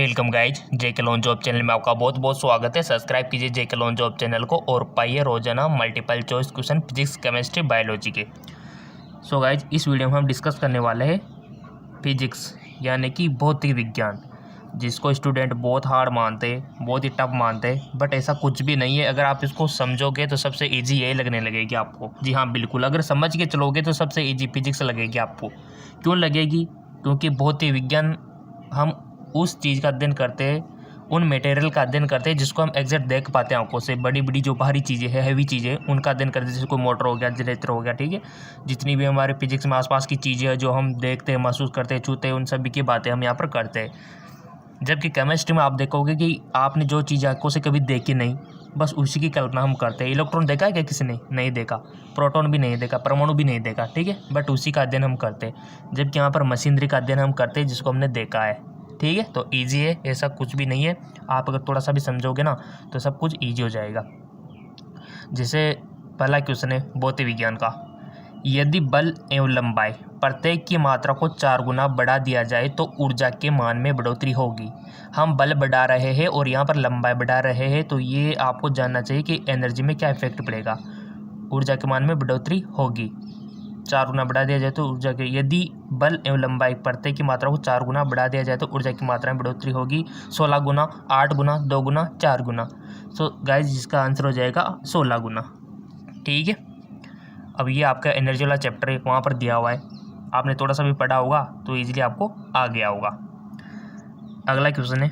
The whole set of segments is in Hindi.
वेलकम गाइज, जेके लोन जॉब चैनल में आपका बहुत बहुत स्वागत है। सब्सक्राइब कीजिए जेके लोन जॉब चैनल को और पाइए रोजाना multiple choice question physics, chemistry, biology के। सो गाइज, इस वीडियो में हम डिस्कस करने वाले हैं फिजिक्स यानी कि भौतिक विज्ञान, जिसको स्टूडेंट बहुत हार्ड मानते हैं, बहुत ही टफ मानते हैं। बट ऐसा कुछ भी नहीं है। अगर आप इसको समझोगे तो सबसे ईजी यही लगने लगेगी आपको। जी हाँ, बिल्कुल, अगर समझ के चलोगे तो सबसे ईजी फिजिक्स लगेगी आपको। क्यों लगेगी? क्योंकि भौतिक विज्ञान हम उस चीज़ का अध्ययन करते हैं, उन मटेरियल का अध्ययन करते हैं जिसको हम एग्जैक्ट देख पाते हैं आंखों से। बड़ी बड़ी जो बाहरी चीज़ें हैं, हैवी चीज़ें, उनका अध्ययन करते हैं, जैसे कोई मोटर हो गया, जनरेटर हो गया, ठीक है। जितनी भी हमारे फिजिक्स में आसपास की चीज़ें हैं जो हम देखते हैं, महसूस करते हैं, छूते हैं, उन सभी की बातें हम यहाँ पर करते हैं। जबकि केमिस्ट्री में आप देखोगे कि आपने जो चीज़ आंखों से कभी देखी नहीं, बस उसी की कल्पना हम करते हैं। इलेक्ट्रॉन देखा है क्या किसी ने? नहीं देखा। प्रोटॉन भी नहीं देखा, परमाणु भी नहीं देखा, ठीक है। बट उसी का अध्ययन हम करते हैं। जबकि यहाँ पर मशीनरी का अध्ययन हम करते हैं जिसको हमने देखा है, ठीक है। तो ईजी है, ऐसा कुछ भी नहीं है। आप अगर थोड़ा सा भी समझोगे ना तो सब कुछ ईजी हो जाएगा। जैसे पहला क्वेश्चन है भौतिक विज्ञान का। यदि बल एवं लंबाई प्रत्येक की मात्रा को 4 गुना बढ़ा दिया जाए तो ऊर्जा के मान में बढ़ोतरी होगी। हम बल बढ़ा रहे हैं और यहाँ पर लंबाई बढ़ा रहे हैं, तो ये आपको जानना चाहिए कि एनर्जी में क्या इफेक्ट पड़ेगा। ऊर्जा के मान में बढ़ोतरी होगी। 4 गुना बढ़ा दिया जाए तो ऊर्जा के, यदि बल एवं लंबाई प्रत्येक की मात्रा को 4 गुना बढ़ा दिया जाए तो ऊर्जा की मात्रा में बढ़ोतरी होगी। 16 गुना, 8 गुना, 2 गुना, 4 गुना। सो गाइज, जिसका आंसर हो जाएगा 16 गुना, ठीक है। अब ये आपका एनर्जी वाला चैप्टर है, वहाँ पर दिया हुआ है। आपने थोड़ा सा भी पढ़ा होगा तो इजीली आपको आ गया होगा। अगला क्वेश्चन है,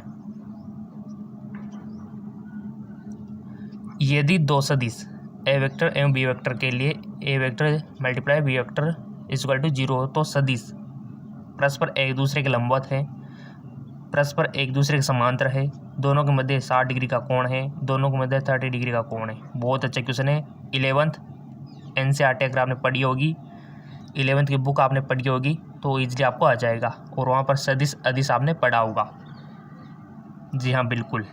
यदि दो सदिश ए वेक्टर एवं बी वेक्टर के लिए A vector multiply B vector equal to 0 हो तो सदिश परस्पर एक दूसरे के लंबवत है, परस्पर एक दूसरे के समांतर है, दोनों के मध्य 60 डिग्री का कोण है, दोनों के मध्य 30 डिग्री का कोण है। बहुत अच्छा क्वेश्चन है। 11th NCERT अगर आपने पढ़ी होगी, 11th की बुक आपने पढ़ी होगी तो ईजिली आपको आ जाएगा। और वहाँ पर सदिश अदिश आपने पढ़ा होगा। जी हाँ, बिल्कुल।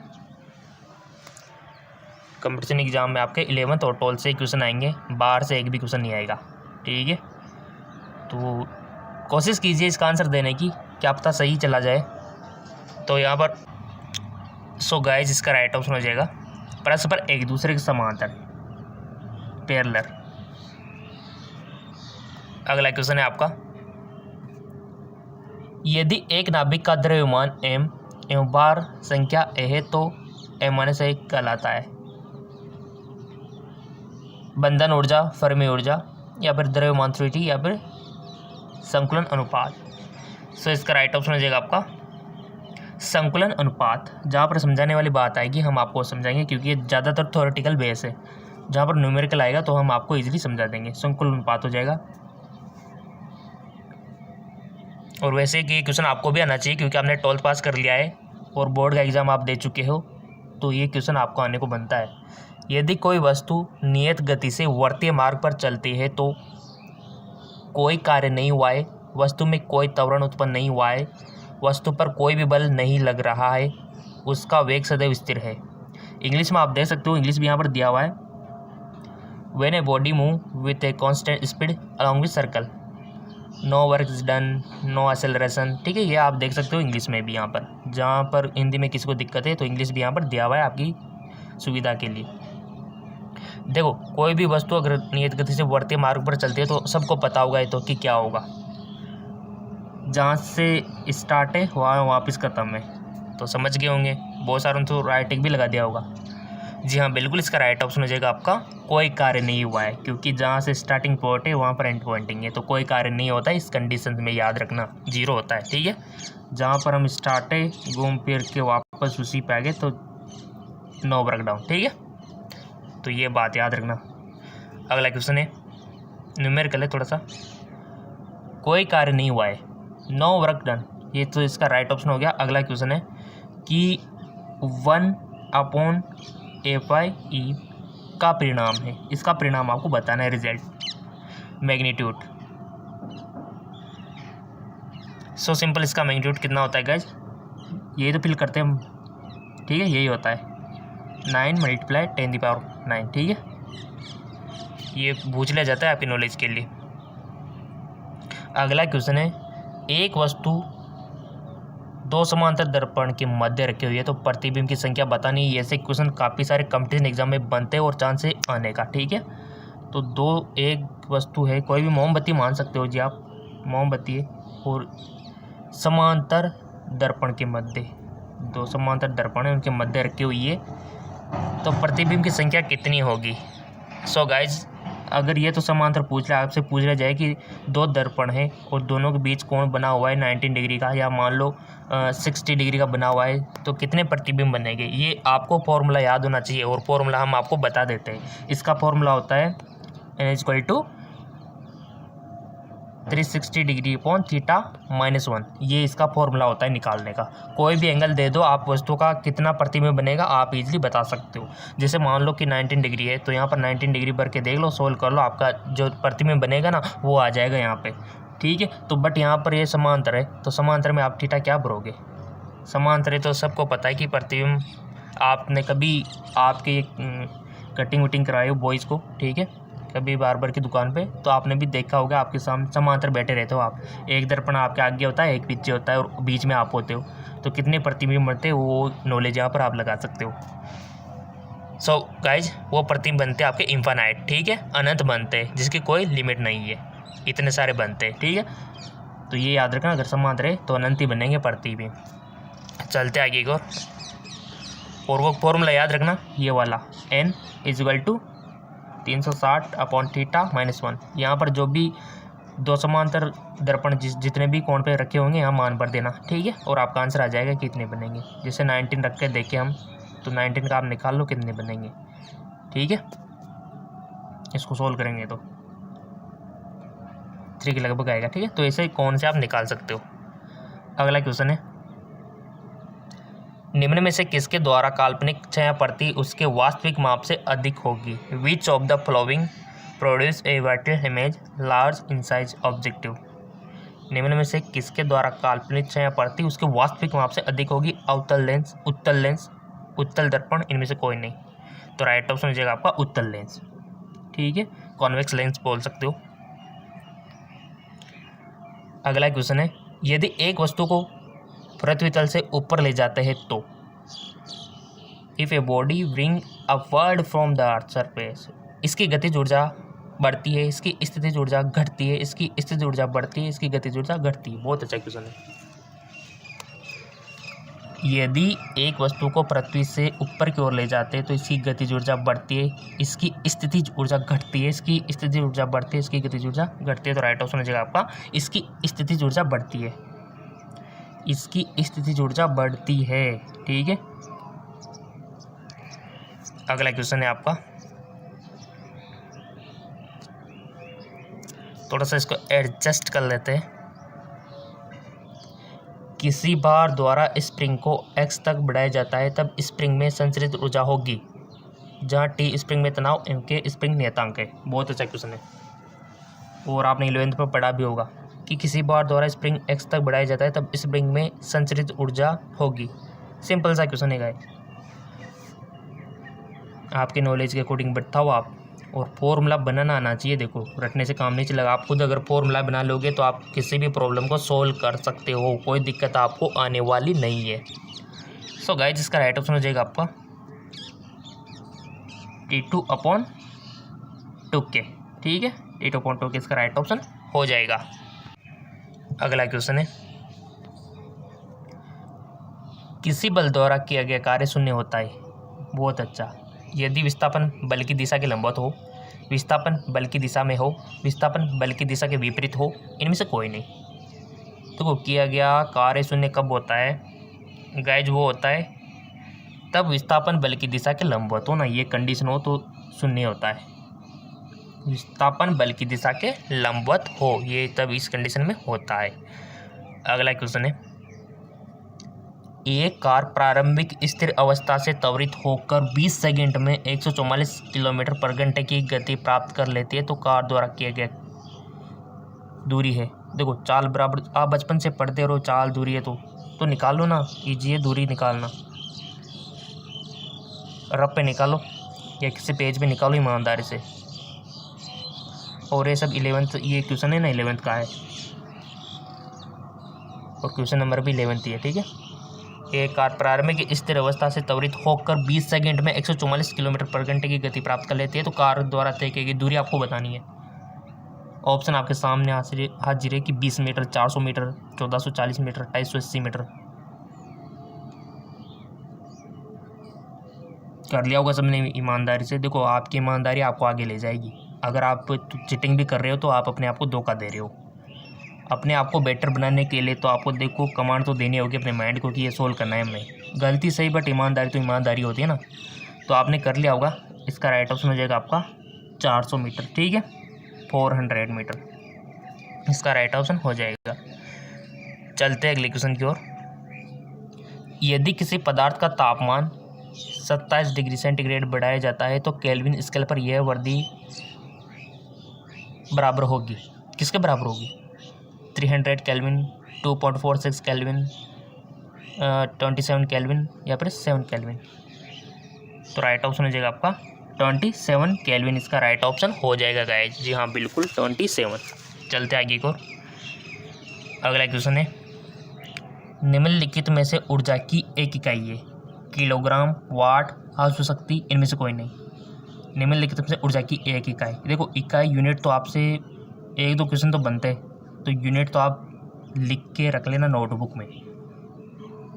कंपटीशन एग्जाम में आपके 11th और 12th से क्वेश्चन आएंगे, बाहर से एक भी क्वेश्चन नहीं आएगा, ठीक है। तो कोशिश कीजिए इसका आंसर देने की, क्या पता सही चला जाए। तो यहाँ पर सो गाइस, इसका राइट ऑप्शन हो जाएगा परस्पर एक दूसरे के समांतर, पैरेलल। अगला क्वेश्चन है आपका, यदि एक नाभिक का द्रव्यमान m एवं भार संख्या a है तो m-1 कहलाता है। बंधन ऊर्जा, फर्मी ऊर्जा, या फिर द्रव्यमान थ्योरी, या फिर संकुलन अनुपात। सो इसका राइट ऑप्शन हो जाएगा आपका संकुलन अनुपात। जहाँ पर समझाने वाली बात आएगी हम आपको समझाएंगे, क्योंकि ये ज़्यादातर थ्योरेटिकल बेस है। जहाँ पर न्यूमेरिकल आएगा तो हम आपको इजीली समझा देंगे। संकुलन अनुपात हो जाएगा। और वैसे कि क्वेश्चन आपको भी आना चाहिए, क्योंकि आपने 12th पास कर लिया है और बोर्ड का एग्ज़ाम आप दे चुके हो, तो ये क्वेश्चन आपको आने को बनता है। यदि कोई वस्तु नियत गति से वर्तीय मार्ग पर चलती है तो कोई कार्य नहीं हुआ है, वस्तु में कोई त्वरण उत्पन्न नहीं हुआ है, वस्तु पर कोई भी बल नहीं लग रहा है, उसका वेग सदैव स्थिर है। इंग्लिश में आप देख सकते हो, इंग्लिश भी यहाँ पर दिया हुआ है। When a body move with a constant speed along with circle, no work is done, no acceleration, ठीक है। ये आप देख सकते हो इंग्लिश में भी यहाँ पर। जहाँ पर हिंदी में किसी को दिक्कत है तो इंग्लिश भी यहाँ पर दिया हुआ है आपकी सुविधा के लिए। देखो, कोई भी वस्तु अगर नियत गति से वर्तीय मार्ग पर चलती है तो सबको पता होगा ये तो कि क्या होगा। जहाँ से स्टार्ट है वहाँ वापस ख़त्म है, तो समझ गए होंगे। बहुत सारों ने तो राइटिंग भी लगा दिया होगा। जी हाँ, बिल्कुल, इसका राइट ऑप्शन हो जाएगा आपका कोई कार्य नहीं हुआ है, क्योंकि जहाँ से स्टार्टिंग पॉइंट है वहाँ पर एंड पॉइंटिंग है, तो कोई कार्य नहीं होता है। इस कंडीशन में याद रखना 0 होता है, ठीक है। जहाँ पर हम स्टार्ट है, घूम फिर के वापस उसी पे आ गए तो नो वर्क डाउन, ठीक है। तो ये बात याद रखना। अगला क्वेश्चन है, न्यूमेरिकल है थोड़ा सा। कोई कार्य नहीं हुआ है, नो वर्क डन, ये तो इसका राइट ऑप्शन हो गया। अगला क्वेश्चन है कि 1/FE का परिणाम है, इसका परिणाम आपको बताना है, रिजल्ट, मैग्नीट्यूड। सो सिंपल, इसका मैग्नीट्यूड कितना होता है गाइज, यही तो फिल करते हैं हम, ठीक है। यही होता है 9 × 10⁹, ठीक है। ये पूछ लिया जाता है आपकी नॉलेज के लिए। अगला क्वेश्चन है, एक वस्तु दो समांतर दर्पण के मध्य रखे हुए है तो प्रतिबिंब की संख्या बतानी है। ऐसे क्वेश्चन काफ़ी सारे कंपटीशन एग्जाम में बनते हैं और चांस है आने का, ठीक है। तो दो एक वस्तु है, कोई भी मोमबत्ती मान सकते हो जी आप, मोमबत्ती है और समांतर दर्पण के मध्य, दो समांतर दर्पण है उनके मध्य रखी हुई है तो प्रतिबिंब की संख्या कितनी होगी। सो गाइज अगर ये तो समांतर पूछ रहा है, आपसे पूछ रहा जाए कि दो दर्पण है और दोनों के बीच कोण बना हुआ है 19 डिग्री का या मान लो 60 डिग्री का बना हुआ है तो कितने प्रतिबिंब बनेंगे, ये आपको फॉर्मूला याद होना चाहिए और फॉर्मूला हम आपको बता देते हैं। इसका फॉर्मूला होता है n = 360 डिग्री अपॉन थीटा -1, ये इसका फॉर्मूला होता है निकालने का। कोई भी एंगल दे दो आप वस्तु का कितना प्रतिबिंब बनेगा आप इजीली बता सकते हो। जैसे मान लो कि 19 डिग्री है तो यहाँ पर 19 डिग्री भर के देख लो, सोल्व कर लो, आपका जो प्रतिबिंब बनेगा ना वो आ जाएगा यहाँ पे, ठीक है। तो बट यहाँ पर ये समांतर है तो समांतर में आप थीटा क्या भरोगे, समांतर है तो सबको पता है कि प्रतिबिंब, आपने कभी आपके कटिंग वटिंग कराई हो बॉयज़ को, ठीक है, कभी बार्बर की दुकान पे तो आपने भी देखा होगा आपके सामने समांतर बैठे रहते हो आप, एक दर्पण आपके आगे होता है एक पीछे होता है और बीच में आप होते हो, तो कितने प्रतिबिंब बनते हैं वो नॉलेज यहाँ पर आप लगा सकते हो। सो गाइज वो प्रतिबिंब बनते हैं आपके इन्फानाइट, ठीक है, अनंत बनते हैं जिसकी कोई लिमिट नहीं है, इतने सारे बनते हैं, ठीक है। तो ये याद रखना अगर समांतर है तो अनंत ही बनेंगे प्रतिबिंब। चलते आगे को और वो फॉर्मूला याद रखना ये वाला n = 360 अपॉन थीटा -1। यहाँ पर जो भी दो समांतर दर्पण जितने भी कोण पे रखे होंगे यहाँ मान भर देना, ठीक है, और आपका आंसर आ जाएगा कितने बनेंगे। जैसे 19 रख के देखें हम तो 19 का आप निकाल लो कितने बनेंगे, ठीक है। इसको सोल्व करेंगे तो 3 के लगभग आएगा, ठीक है। तो ऐसे कौन से आप निकाल सकते हो। अगला क्वेश्चन है, निम्न में से किसके द्वारा काल्पनिक छायाप्रति उसके वास्तविक माप से अधिक होगी। Which of the following produce a vertical image large in size objective. निम्न में से किसके द्वारा काल्पनिक छायाप्रति उसके वास्तविक माप से अधिक होगी। अवतल लेंस, उत्तल लेंस, उत्तल दर्पण, इनमें से कोई नहीं। तो राइट ऑप्शन हो जाएगा आपका उत्तल लेंस, ठीक है, कॉन्वेक्स लेंस बोल सकते हो। अगला क्वेश्चन है, यदि एक वस्तु को पृथ्वी तल से ऊपर ले जाते हैं तो if a body bring upward from the earth surface, इसकी गतिज ऊर्जा बढ़ती है, इसकी स्थितिज ऊर्जा घटती है, इसकी स्थितिज ऊर्जा बढ़ती है, इसकी गतिज ऊर्जा घटती है। बहुत अच्छा क्वेश्चन है। यदि एक वस्तु को पृथ्वी से ऊपर की ओर ले जाते हैं तो इसकी गतिज ऊर्जा बढ़ती है, इसकी स्थितिज ऊर्जा घटती है, इसकी स्थितिज ऊर्जा बढ़ती है, इसकी गतिज ऊर्जा घटती है। तो राइट ऑप्शन हो जाएगा आपका इसकी स्थितिज ऊर्जा बढ़ती है, इसकी स्थितिज ऊर्जा बढ़ती है, ठीक है। अगला क्वेश्चन है आपका, थोड़ा सा इसको एडजस्ट कर लेते हैं। किसी भार द्वारा स्प्रिंग को x तक बढ़ाया जाता है तब स्प्रिंग में संचरित ऊर्जा होगी जहाँ t स्प्रिंग में तनाव, m के स्प्रिंग नियतांक है। बहुत अच्छा क्वेश्चन है और आपने 11th पर पढ़ा भी होगा कि किसी भार द्वारा स्प्रिंग x तक बढ़ाया जाता है तब स्प्रिंग में संचरित ऊर्जा होगी। सिंपल सा क्वेश्चन है गाइस, आपके नॉलेज के अकॉर्डिंग बताओ आप, और फॉर्मूला बनाना आना चाहिए। देखो रटने से काम नहीं चलेगा, आप खुद अगर फॉर्मूला बना लोगे तो आप किसी भी प्रॉब्लम को सोल्व कर सकते हो, कोई दिक्कत आपको आने वाली नहीं है। सो गाइस इसका राइट ऑप्शन हो जाएगा आपका T2/2K, ठीक है, T2/2K इसका राइट ऑप्शन हो जाएगा। अगला क्वेश्चन है, किसी बल द्वारा किया गया कार्य शून्य होता है। बहुत अच्छा, यदि विस्थापन बल की दिशा के लंबवत हो, विस्थापन बल की दिशा में हो, विस्थापन बल की दिशा के विपरीत हो, इनमें से कोई नहीं। तो किया गया कार्य शून्य कब होता है गाइज, वो होता है तब विस्थापन बल की दिशा के लंबवत हो ना, ये कंडीशन हो तो शून्य होता है। विस्थापन बल की दिशा के लंबवत हो, ये तब इस कंडीशन में होता है। अगला क्वेश्चन है, एक कार प्रारंभिक स्थिर अवस्था से त्वरित होकर 20 सेकंड में 144 किलोमीटर पर घंटे की गति प्राप्त कर लेती है तो कार द्वारा किया गया दूरी है। देखो चाल बराबर, आप बचपन से पढ़ते रहो, चाल दूरी है तो निकाल लो ना, कीजिए दूरी निकालना, रफ पे निकालो या किसी पेज पे निकालो ईमानदारी से। और ये सब 11th ये क्वेश्चन है ना 11th का है, और क्वेश्चन नंबर भी 11 है। ठीक है, एक कार प्रारंभिक स्थिर अवस्था से त्वरित होकर 20 सेकंड में 144 किलोमीटर पर घंटे की गति प्राप्त कर लेती है, तो कार द्वारा तय की गई दूरी आपको बतानी है। ऑप्शन आपके सामने हाजिर है कि 20 मीटर, 400 मीटर, 1440 मीटर, 280 मीटर। कर लिया होगा सबने ईमानदारी से। देखो, आपकी ईमानदारी आपको आगे ले जाएगी। अगर आप चिटिंग भी कर रहे हो तो आप अपने आप को धोखा दे रहे हो। अपने आप को बेटर बनाने के लिए तो आपको देखो कमांड तो देनी होगी अपने माइंड को कि ये सोल्व करना है हमें। गलती सही, बट ईमानदारी तो ईमानदारी होती है ना। तो आपने कर लिया होगा। इसका राइट ऑप्शन हो जाएगा आपका 400 मीटर। ठीक है, 400 मीटर इसका राइट ऑप्शन हो जाएगा। चलते हैं अगले क्वेश्चन की ओर। यदि किसी पदार्थ का तापमान 27 डिग्री सेंटीग्रेड बढ़ाया जाता है तो केल्विन स्केल पर यह वर्दी बराबर होगी। किसके बराबर होगी? 300 केल्विन, 2.46 केल्विन, 27 केल्विन या फिर 7 केल्विन। तो राइट ऑप्शन हो जाएगा आपका 27 केल्विन इसका राइट ऑप्शन हो जाएगा गाइस। जी हाँ, बिल्कुल 27। चलते आगे को। अगला क्वेश्चन है, निम्नलिखित में से ऊर्जा की एक इकाई है। किलोग्राम, वाट, आंसू शक्ति, इनमें से कोई नहीं। निम्नलिखित में से ऊर्जा की एक इकाई। देखो, इकाई यूनिट तो आपसे 1-2 क्वेश्चन तो बनते हैं, तो यूनिट तो आप लिख के रख लेना नोटबुक में।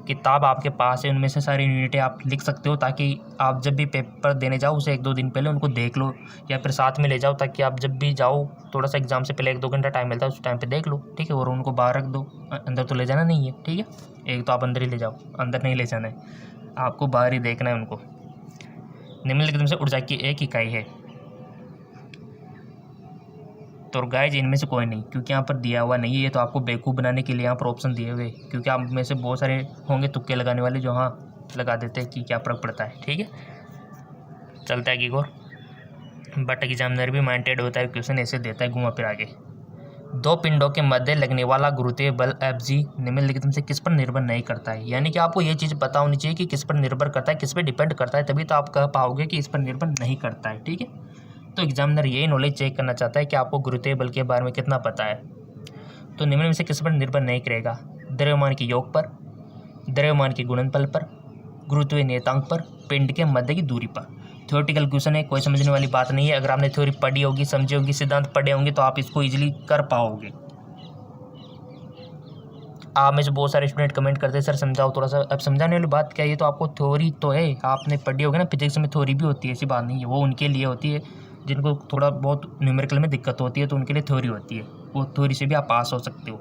किताब आपके पास है, उनमें से सारी यूनिटें आप लिख सकते हो, ताकि आप जब भी पेपर देने जाओ उसे 1-2 दिन पहले उनको देख लो, या फिर साथ में ले जाओ, ताकि आप जब भी जाओ थोड़ा सा एग्जाम से पहले 1-2 घंटा टाइम मिलता है, उस टाइम पे देख लो। ठीक है, और उनको बाहर रख दो, अंदर तो ले जाना नहीं है। ठीक है, एक तो आप अंदर ही ले जाओ, अंदर नहीं ले जाना है, आपको बाहर ही देखना है उनको। निम्नलिखित में से ऊर्जा की एक इकाई है। तो गाइज इनमें से कोई नहीं, क्योंकि यहाँ पर दिया हुआ नहीं है। ये तो आपको बेवकूफ़ बनाने के लिए यहाँ पर ऑप्शन दिए हुए, क्योंकि आप में से बहुत सारे होंगे तुक्के लगाने वाले जो हाँ लगा देते हैं कि क्या फर्क पड़ता है। ठीक है, चलता है कि और बट एग्जामिनर भी माइंडेड होता है, क्वेश्चन ऐसे देता है घुमा फिर आगे। 2 पिंडों के मध्य लगने वाला गुरुत्वीय बल Fg निम्नलिखित में से किस पर निर्भर नहीं करता है। यानी कि आपको ये चीज़ पता होनी चाहिए कि किस पर निर्भर करता है, किस पर डिपेंड करता है, तभी तो आप कह पाओगे कि इस पर निर्भर नहीं करता है। ठीक है, तो एग्जामिनर यही नॉलेज चेक करना चाहता है कि आपको गुरुत्वीय बल के बारे में कितना पता है। तो निम्न में से किस पर निर्भर नहीं करेगा? द्रव्यमान के योग पर, द्रव्यमान के गुणनफल पर, गुरुत्वीय नियतांक पर, पिंड के मध्य की दूरी पर। थ्योरेटिकल क्वेश्चन है, कोई समझने वाली बात नहीं है। अगर आपने थ्योरी पढ़ी होगी, समझी होगी, सिद्धांत पढ़े होंगे तो आप इसको इजीली कर पाओगे। आप में से बहुत सारे स्टूडेंट कमेंट करते हैं सर समझाओ थोड़ा सा। अब समझाने वाली बात क्या है, ये तो आपको थ्योरी तो है, आपने पढ़ी होगी ना, फिजिक्स में थ्योरी भी होती है, ऐसी बात नहीं है। वो उनके लिए होती है जिनको थोड़ा बहुत न्यूमेरिकल में दिक्कत होती है, तो उनके लिए थ्योरी होती है। वो थ्योरी से भी आप पास हो सकते हो।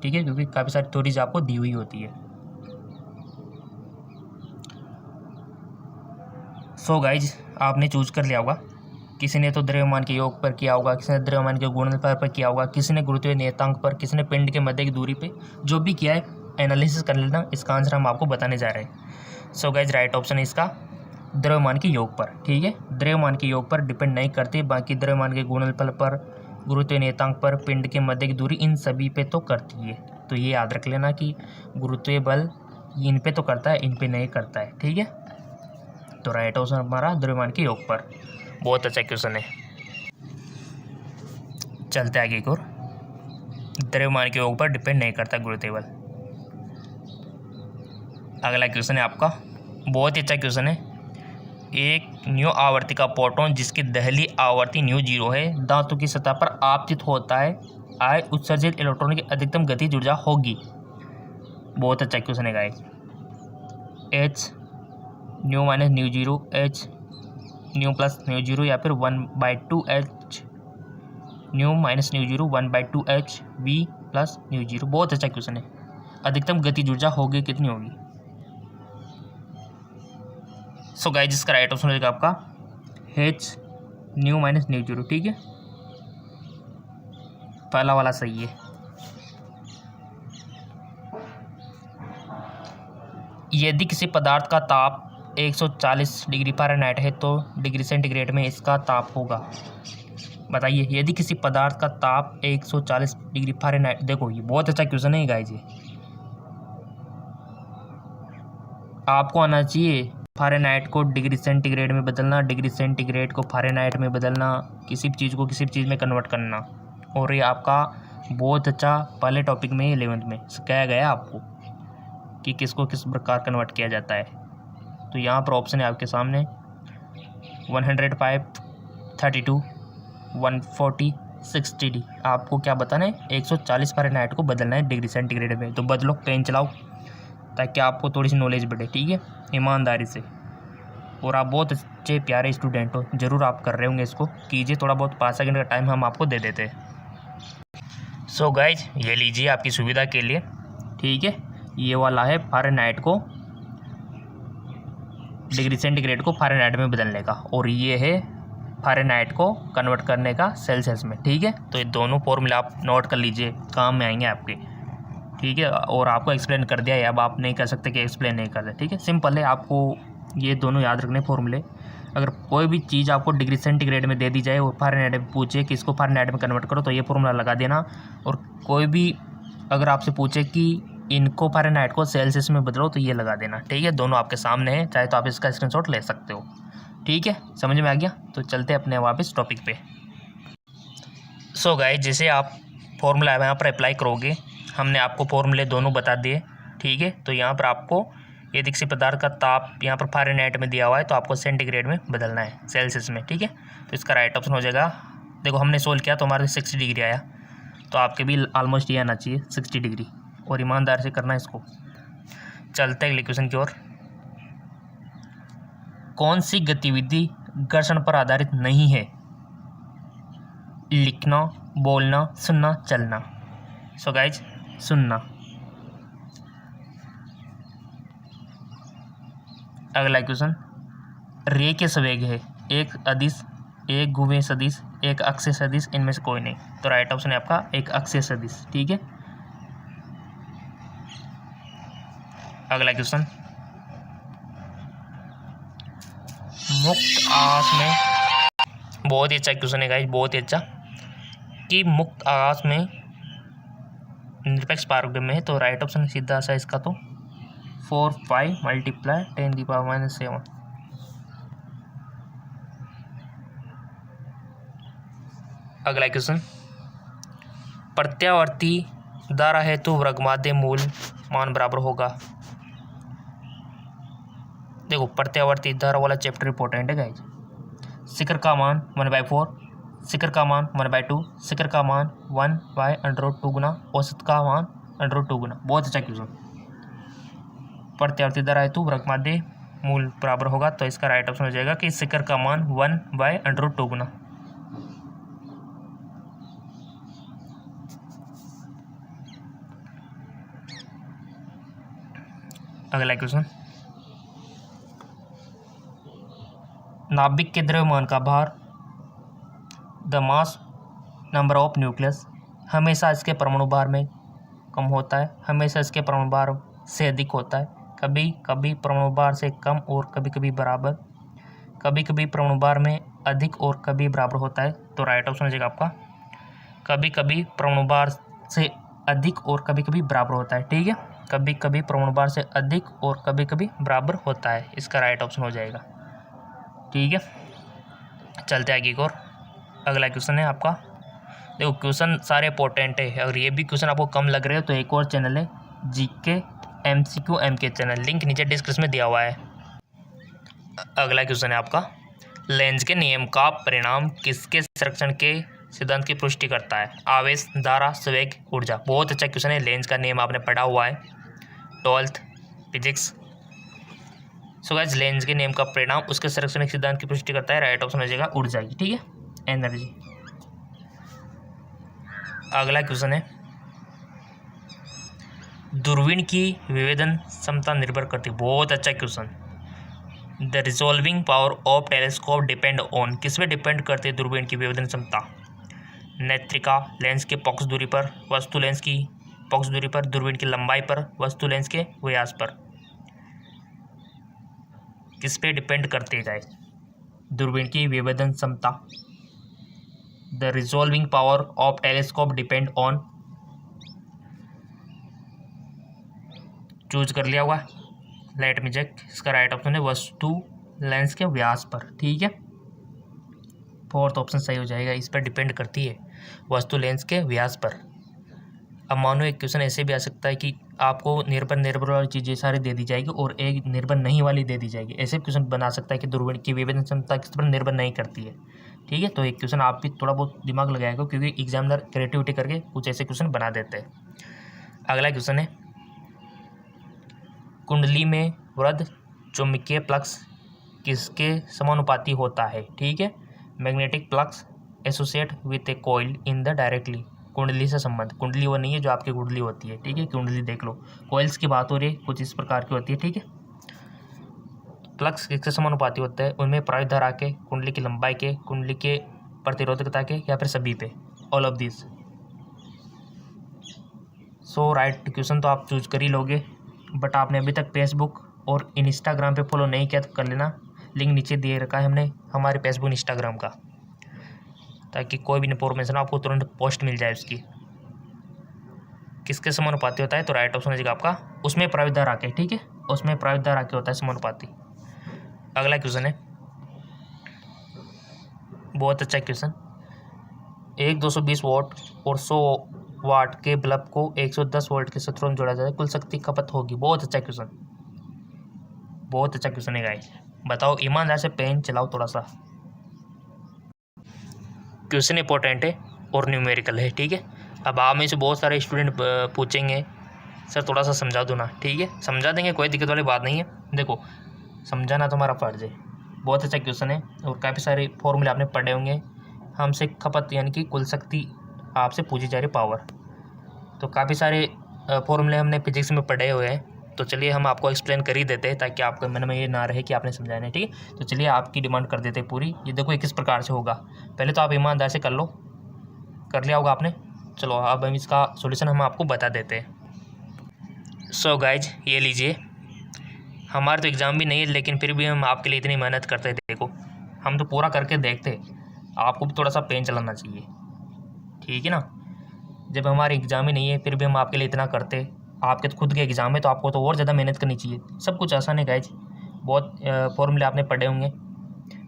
ठीक है, क्योंकि काफ़ी सारी थ्योरीज आपको दी हुई होती है। सो गाइज, आपने चूज कर लिया होगा। किसी ने तो द्रव्यमान के योग पर किया होगा, किसी ने द्रव्यमान के गुणनफल पर किया होगा, किसी ने गुरुत्वीय नियतांक पर, किसी ने पिंड के मध्य की दूरी पे। जो भी किया है एनालिसिस कर लेना, इसका आंसर हम आपको बताने जा रहे हैं। सो गाइज, राइट ऑप्शन है इसका द्रव्यमान के योग पर। ठीक है, द्रव्यमान के योग पर डिपेंड नहीं करती, बाकी द्रव्यमान के गुणनफल पर, गुरुत्वीय नियतांक पर, पिंड के मध्य की दूरी, इन सभी पे तो करती है। तो ये याद रख लेना कि गुरुत्वीय बल इन पे तो करता है, इन पे नहीं करता है। ठीक है, तो राइट ऑप्शन हमारा द्रव्यमान के योग पर। बहुत अच्छा क्वेश्चन है। चलते आगे की ओर। द्रव्यमान के योग पर डिपेंड नहीं करता गुरुत्वीय बल। अगला क्वेश्चन है आपका, बहुत ही अच्छा क्वेश्चन है। एक न्यू आवर्ती का प्रोटॉन जिसकी दहली आवर्ती न्यू 0 है, धातु की सतह पर आपतित होता है, आय उत्सर्जित इलेक्ट्रॉन की अधिकतम गतिज ऊर्जा होगी। बहुत अच्छा क्वेश्चन है guys. H new minus new 0, H new plus new 0, या फिर 1/2 H new minus new 0, 1/2 H we plus new 0। बहुत अच्छा क्वेश्चन है। अधिकतम गतिज ऊर्जा होगी, कितनी होगी? सो गाइस, जिसका राइट ऑप्शन होगा आपका एच न्यू माइनस न्यू 0। ठीक है, पहला वाला सही है। यदि किसी पदार्थ का ताप 140 डिग्री फ़ारेनहाइट है तो डिग्री सेंटीग्रेड में इसका ताप होगा। बताइए, यदि किसी पदार्थ का ताप 140 डिग्री फ़ारेनहाइट, देखो ये बहुत अच्छा क्वेश्चन है गाइस। ये आपको आना चाहिए फ़ारेनहाइट को डिग्री सेंटीग्रेड में बदलना, डिग्री सेंटीग्रेड को फ़ारेनहाइट में बदलना, किसी भी चीज़ को किसी भी चीज़ में कन्वर्ट करना। और ये आपका बहुत अच्छा पहले टॉपिक में 11th में सिखाया गया आपको कि किसको किस प्रकार कन्वर्ट किया जाता है। तो यहाँ पर ऑप्शन है आपके सामने 105, 32, 140, 60 आपको क्या बताना है, 140 फ़ारेनहाइट को बदलना है डिग्री सेंटीग्रेड में। तो बदलो, पेन चलाओ ताकि आपको थोड़ी सी नॉलेज बढ़े, ठीक है, ईमानदारी से। और आप बहुत अच्छे प्यारे स्टूडेंट हो, ज़रूर आप कर रहे होंगे, इसको कीजिए। थोड़ा बहुत 5 सेकंड का टाइम हम आपको दे देते हैं। सो गाइज ये लीजिए आपकी सुविधा के लिए, ठीक है। ये वाला है फ़ारेनहाइट को डिग्री सेंटीग्रेड को फ़ारेनहाइट में बदलने का, और ये है फ़ारेनहाइट को कन्वर्ट करने का सेल्सियस में, ठीक है। तो ये दोनों फॉर्मूले आप नोट कर लीजिए, काम में आएंगे आपके, ठीक है। और आपको एक्सप्लेन कर दिया है, अब आप नहीं कर सकते कि एक्सप्लेन नहीं कर सकते, ठीक है। सिंपल है, आपको ये दोनों याद रखने फॉर्मूले। अगर कोई भी चीज़ आपको डिग्री सेंटीग्रेड में दे दी जाए और फ़ारेनहाइट में पूछे कि इसको फ़ारेनहाइट में कन्वर्ट करो, तो ये फॉर्मूला लगा देना। और कोई भी अगर आपसे पूछे कि इनको फ़ारेनहाइट को सेल्सियस में बदलो, तो ये लगा देना, ठीक है। दोनों आपके सामने है, चाहे तो आप इसका स्क्रीनशॉट ले सकते हो, ठीक है। समझ में आ गया? तो चलते हैं अपने वापस टॉपिक पे। सो गाइस, जैसे आप फॉर्मूला यहाँ पर अप्लाई करोगे, हमने आपको फॉर्मूले दोनों बता दिए, ठीक है। तो यहाँ पर आपको यदि किसी पदार्थ का ताप यहाँ पर फ़ारेनहाइट में दिया हुआ है, तो आपको सेंटीग्रेड में बदलना है, सेल्सियस में, ठीक है। तो इसका राइट ऑप्शन हो जाएगा, देखो हमने सोल्व किया तो हमारे 60 डिग्री आया, तो आपके भी ऑलमोस्ट ये आना चाहिए 60 डिग्री, और ईमानदार से करना है इसको। चलते हैं अगले क्वेश्चन की ओर। कौन सी गतिविधि घर्षण पर आधारित नहीं है? लिखना, बोलना, सुनना, चलना। सो गाइज, सुनना। अगला क्वेश्चन, रे के सवेग है, एक अदिश, एक घुमे सदिश, एक अक्षय सदिश, इनमें से कोई नहीं। तो राइट ऑप्शन है आपका एक अक्षय सदिश, ठीक है। अगला क्वेश्चन, मुक्त आकाश में, बहुत ही अच्छा क्वेश्चन है गाइस, बहुत ही अच्छा, कि मुक्त आकाश में निरपेक्ष पारगम्य में है। तो राइट ऑप्शन सीधा सा इसका तो 4, 5 × 10⁻⁻⁷। अगला क्वेश्चन, प्रत्यावर्ती धारा हेतु वर्गमाध्य मूल मान बराबर होगा। देखो प्रत्यावर्ती धारा वाला चैप्टर इंपॉर्टेंट है गाइज। शिखर का मान 1/4, शिखर का मान 1/2, शिखर का मान 1/√2 गुना, औसत का मान √2 गुना। बहुत अच्छा क्वेश्चन। प्रत्यावर्ती धारा हेतु वर्गमाध्य मूल बराबर होगा, तो इसका राइट ऑप्शन हो जाएगा कि शिखर का मान 1/√2 गुना। अगला क्वेश्चन, नाभिक के द्रव्यमान का भार, the mass number of nucleus, हमेशा इसके परमाणु भार में कम होता है, हमेशा इसके परमाणु भार से अधिक होता है, कभी कभी परमाणु भार से कम और कभी कभी बराबर, कभी कभी परमाणु भार में अधिक और कभी बराबर होता है। तो राइट ऑप्शन हो जाएगा आपका कभी कभी परमाणु भार से अधिक और कभी कभी बराबर होता है, ठीक है। कभी कभी परमाणु भार से अधिक और कभी कभी बराबर होता है, इसका राइट ऑप्शन हो जाएगा, ठीक है। चलते आगे की ओर। अगला क्वेश्चन है आपका, देखो क्वेश्चन सारे इंपॉर्टेंट है, अगर ये भी क्वेश्चन आपको कम लग रहे हो तो एक और चैनल है GK MCQ MK channel, link नीचे डिस्क्रिप्शन में दिया हुआ है। अगला क्वेश्चन है आपका, लेंज के नियम का परिणाम किसके संरक्षण के सिद्धांत की पुष्टि करता है? आवेश, धारा, संवेग, ऊर्जा। बहुत अच्छा क्वेश्चन है, लेंज का नियम आपने पढ़ा हुआ है 12th physics. So guys, length के नियम का परिणाम उसके संरक्षण के सिद्धांत की पुष्टि करता है, राइट ऑप्शन हो जाएगा ऊर्जा की, ठीक है, एनर्जी। अगला क्वेश्चन है, दूरबीन की विवेदन क्षमता निर्भर करती है। बहुत अच्छा question. The resolving power of telescope depend on, किस में डिपेंड करती है दूरबीन की विवेदन क्षमता? नेत्रिका, लेंस के पक्ष दूरी पर, वस्तु लेंस की पक्ष दूरी पर, दूरबीन की लंबाई पर, वस्तु लेंस के व्यास पर, किस पे डिपेंड करती है दूरबीन की विवेदन क्षमता? The resolving power of telescope depend on, choose कर लिया हुआ, लेट मी चेक, इसका राइट ऑप्शन है वस्तु लेंस के व्यास पर, ठीक है। 4th ऑप्शन सही हो जाएगा, इस पर डिपेंड करती है वस्तु लेंस के व्यास पर। अब मानो एक क्वेश्चन ऐसे भी आ सकता है कि आपको निर्भर वाली चीज़ें सारी दे दी जाएगी और एक निर्भर नहीं वाली दे दी जाएगी। ऐसे क्वेश्चन बना सकता है कि दूरबीन की विभेदन क्षमता किस पर निर्भर नहीं करती है। ठीक है, तो एक क्वेश्चन आप भी थोड़ा बहुत दिमाग लगाएगा, क्योंकि एग्जामिनर क्रिएटिविटी करके कुछ ऐसे क्वेश्चन बना देते हैं। अगला क्वेश्चन है, कुंडली में वृद्ध चुंबकीय फ्लक्स किसके समानुपाती होता है। ठीक है, magnetic flux associate with A coil in the directly. कुंडली से संबंध, कुंडली वो नहीं है जो आपकी कुंडली होती है। ठीक है, कुंडली देख लो, कॉइल्स की बात हो रही है, कुछ इस प्रकार की होती है। ठीक है, फ्लक्स किसके समानुपाती होता है, उनमें प्रारंभिक धारा के, कुंडली की लंबाई के, कुंडली के प्रतिरोधकता के, या फिर सभी पे, all of this. So right question तो आप चूज कर ही लोगे, बट आपने अभी तक फेसबुक और इंस्टाग्राम पे फॉलो नहीं किया तो कर लेना। लिंक नीचे दे रखा है हमने हमारे फेसबुक इंस्टाग्राम का, ताकि कोई भी इन्फॉर्मेशन आपको तुरंत पोस्ट मिल जाए उसकी। किसके समानुपाती होता है, तो राइट ऑप्शन हो जाएगा आपका उसमें प्रारंभिक धारा के। ठीक है, उसमें प्रारंभिक धारा के होता है समानुपाती। अगला क्वेश्चन है, बहुत अच्छा क्वेश्चन। एक 220 वोल्ट और 100 वाट के बल्ब को 110 वोल्ट के स्रोत में जोड़ा जाए, कुल शक्ति खपत होगी। बहुत अच्छा क्वेश्चन, बहुत अच्छा क्वेश्चन है गाइस। बताओ, ईमानदार से पेन चलाओ थोड़ा सा। क्वेश्चन इंपॉर्टेंट है और न्यूमेरिकल है। ठीक है, अब आप में से बहुत सारे स्टूडेंट पूछेंगे सर थोड़ा सा समझा दो ना। ठीक है, समझा देंगे, कोई दिक्कत वाली बात नहीं है। देखो, समझाना तो हमारा फर्ज है। बहुत अच्छा क्वेश्चन है और काफ़ी सारे फॉर्मूले आपने पढ़े होंगे। हमसे खपत यानी कि कुल शक्ति आपसे पूछी जा रही पावर, तो काफ़ी सारे फॉर्मूले हमने फिजिक्स में पढ़े हुए हैं। तो चलिए हम आपको एक्सप्लेन कर ही देते हैं, ताकि आपके मन में ये ना रहे कि आपने समझाया नहीं। ठीक है, तो चलिए आपकी डिमांड कर देते हैं पूरी। ये देखो ये किस प्रकार से होगा, पहले तो आप ईमानदार से कर लो, कर लिया होगा आपने। चलो अब हम इसका सॉल्यूशन हम आपको बता देते हैं। सो गाइज, ये लीजिए, हमारा तो एग्ज़ाम भी नहीं है, लेकिन फिर भी हम आपके लिए इतनी मेहनत करते हैं। देखो, हम तो पूरा करके देखते, आपको भी थोड़ा सा पेन चलाना चाहिए। ठीक है ना, जब हमारे एग्ज़ाम ही नहीं है फिर भी हम आपके लिए इतना करते। आपके तो खुद के एग्ज़ाम है, तो आपको तो और ज़्यादा मेहनत करनी चाहिए। सब कुछ आसान है गाइज, बहुत फॉर्मूले आपने पढ़े होंगे।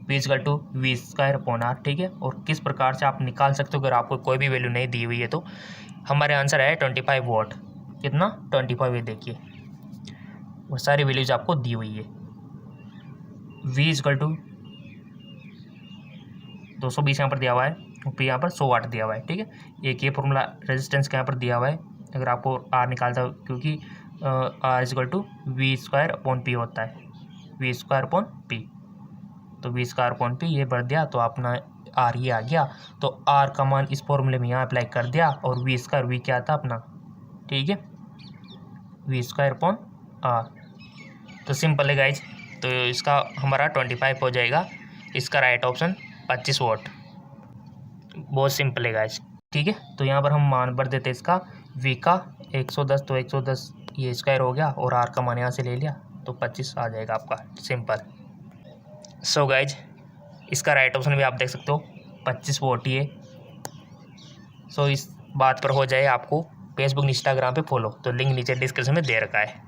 V=V²/R। ठीक है, और किस प्रकार से आप निकाल सकते हो अगर आपको कोई भी वैल्यू नहीं दी हुई है। तो हमारे आंसर है 25 वॉट। कितना, 25। ये देखिए, वो सारी वैल्यूज आपको दी हुई है। V=220 यहाँ पर दिया हुआ है, फिर यहाँ पर 100 वाट दिया हुआ है। ठीक है, एक ये फॉर्मूला रेजिस्टेंस का यहाँ पर दिया हुआ है। अगर आपको R निकालता हो, क्योंकि R=V²/P होता है, V²/P। तो V²/P ये बढ़ दिया, तो अपना R ये आ गया। तो R का मान इस फॉर्मूले में यहाँ अप्लाई कर दिया, और V² क्या था अपना। ठीक है, V²/R। तो सिंपल है गाइज, तो इसका हमारा 25 हो जाएगा। इसका राइट ऑप्शन 25 वोट। बहुत सिंपल है गाइज। ठीक है, तो यहाँ पर हम मान भर देते इसका। V का 110, तो 110 ये स्क्वायर हो गया, और R का मान यहाँ से ले लिया, तो 25 आ जाएगा आपका। सिंपल। सो गाइज, इसका राइट ऑप्शन भी आप देख सकते हो, 25 वोट ही है। सो इस बात पर हो जाए आपको फेसबुक इंस्टाग्राम पे फॉलो, तो लिंक नीचे डिस्क्रिप्शन में दे रखा है।